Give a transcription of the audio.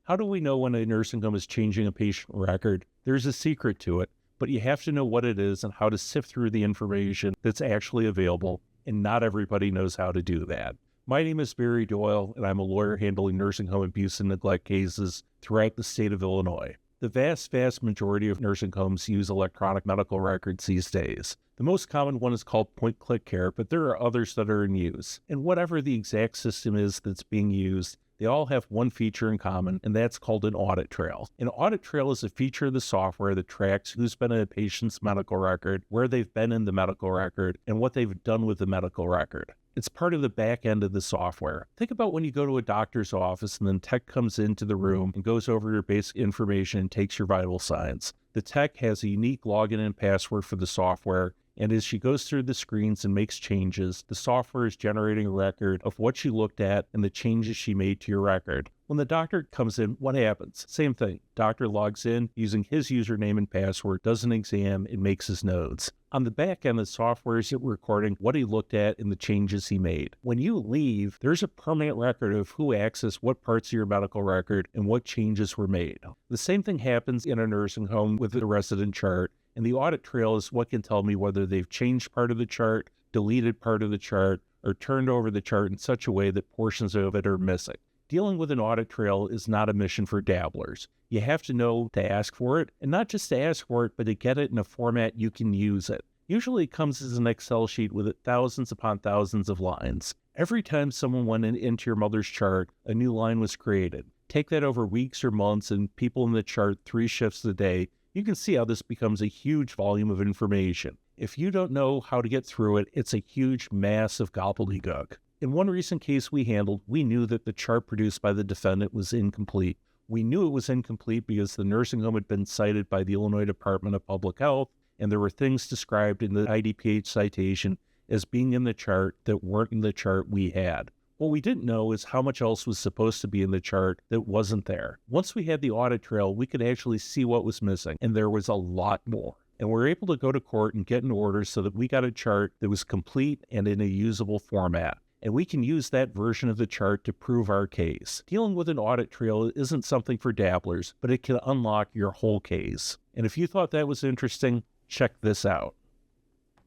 How do we know when a nursing home is changing a patient record? There's a secret to it, but you have to know what it is and how to sift through the information that's actually available, and not everybody knows how to do that. My name is Barry Doyle, and I'm a lawyer handling nursing home abuse and neglect cases throughout the state of Illinois. The vast majority of nursing homes use electronic medical records these days. The most common one is called point-click care, but there are others that are in use. And whatever the exact system is that's being used, they all have one feature in common, and that's called an audit trail. An audit trail is a feature of the software that tracks who's been in a patient's medical record, where they've been in the medical record, and what they've done with the medical record. It's part of the back end of the software. Think about when you go to a doctor's office and then tech comes into the room and goes over your basic information and takes your vital signs. The tech has a unique login and password for the software, and as she goes through the screens and makes changes, the software is generating a record of what she looked at and the changes she made to your record. When the doctor comes in, what happens? Same thing. Doctor logs in using his username and password, does an exam, and makes his notes. On the back end, the software is recording what he looked at and the changes he made. When you leave, there's a permanent record of who accessed what parts of your medical record and what changes were made. The same thing happens in a nursing home with the resident chart, and the audit trail is what can tell me whether they've changed part of the chart, deleted part of the chart, or turned over the chart in such a way that portions of it are missing. Dealing with an audit trail is not a mission for dabblers. You have to know to ask for it, and not just to ask for it, but to get it in a format you can use it. Usually it comes as an Excel sheet with thousands upon thousands of lines. Every time someone went into your mother's chart, a new line was created. Take that over weeks or months and people in the chart 3 shifts a day. You can see how this becomes a huge volume of information. If you don't know how to get through it, it's a huge mass of gobbledygook. In one recent case we handled, we knew that the chart produced by the defendant was incomplete. We knew it was incomplete because the nursing home had been cited by the Illinois Department of Public Health, and there were things described in the IDPH citation as being in the chart that weren't in the chart we had. What we didn't know is how much else was supposed to be in the chart that wasn't there. Once we had the audit trail, we could actually see what was missing, and there was a lot more. And we were able to go to court and get an order so that we got a chart that was complete and in a usable format. And we can use that version of the chart to prove our case. Dealing with an audit trail isn't something for dabblers, but it can unlock your whole case. And if you thought that was interesting, check this out.